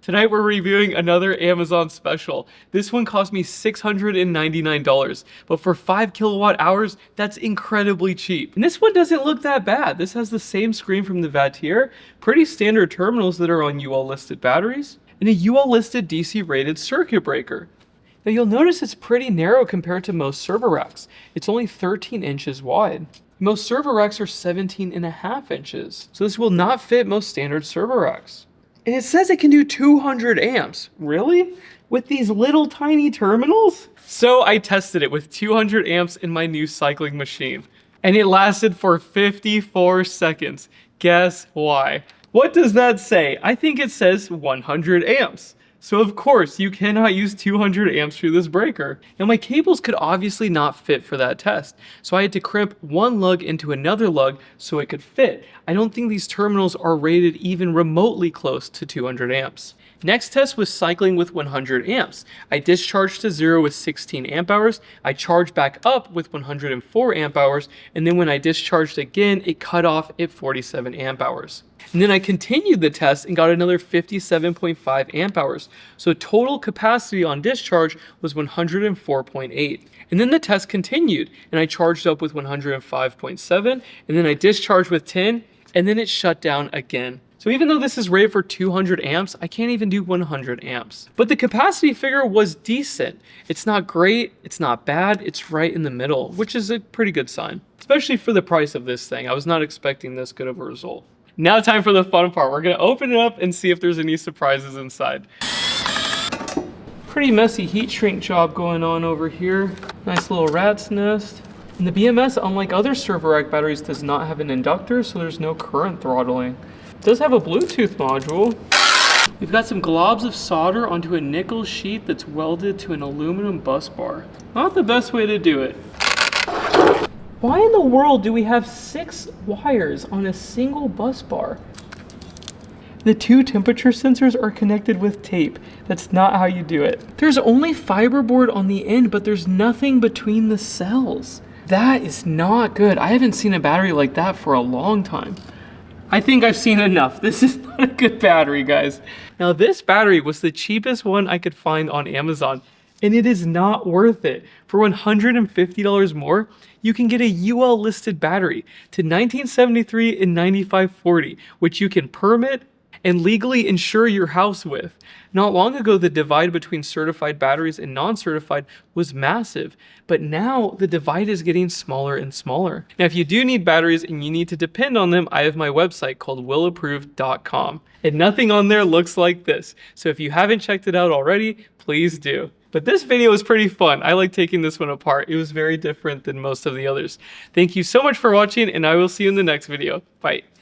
Tonight we're reviewing another Amazon special. This one cost me $699, but for 5 kilowatt hours, that's incredibly cheap. And this one doesn't look that bad. This has the same screen from the Vatier, pretty standard terminals that are on UL listed batteries, and a UL listed DC rated circuit breaker. Now you'll notice it's pretty narrow compared to most server racks. It's only 13 inches wide. Most server racks are 17.5 inches, so this will not fit most standard server racks. And it says it can do 200 amps. Really? With these little tiny terminals? So I tested it with 200 amps in my new cycling machine. And it lasted for 54 seconds. Guess why? What does that say? I think it says 100 amps. So of course you cannot use 200 amps through this breaker. Now my cables could obviously not fit for that test, so I had to crimp one lug into another lug so it could fit. I don't think these terminals are rated even remotely close to 200 amps. Next test was cycling with 100 amps. I discharged to 0 with 16 amp hours, I charged back up with 104 amp hours, and then when I discharged again, it cut off at 47 amp hours. And then I continued the test and got another 57.5 amp hours. So total capacity on discharge was 104.8. And then the test continued and I charged up with 105.7 and then I discharged with 10 and then it shut down again. So even though this is rated for 200 amps, I can't even do 100 amps. But the capacity figure was decent. It's not great, it's not bad, it's right in the middle, which is a pretty good sign. Especially for the price of this thing. I was not expecting this good of a result. Now time for the fun part. We're gonna open it up and see if there's any surprises inside. Pretty messy heat shrink job going on over here. Nice little rat's nest. And the BMS, unlike other server rack batteries, does not have an inductor, so there's no current throttling. It does have a Bluetooth module. We've got some globs of solder onto a nickel sheet that's welded to an aluminum bus bar. Not the best way to do it. Why in the world do we have 6 wires on a single bus bar? The 2 temperature sensors are connected with tape. That's not how you do it. There's only fiberboard on the end, but there's nothing between the cells. That is not good. I haven't seen a battery like that for a long time. I think I've seen enough. This is not a good battery, guys. Now this battery was the cheapest one I could find on Amazon, and it is not worth it. For $150 more, you can get a UL listed battery to 1973 and 9540, which you can permit and legally insure your house with. Not long ago, the divide between certified batteries and non-certified was massive, but now the divide is getting smaller and smaller. Now, if you do need batteries and you need to depend on them, I have my website called willapproved.com, and nothing on there looks like this. So if you haven't checked it out already, please do. But this video was pretty fun. I like taking this one apart. It was very different than most of the others. Thank you so much for watching, and I will see you in the next video. Bye.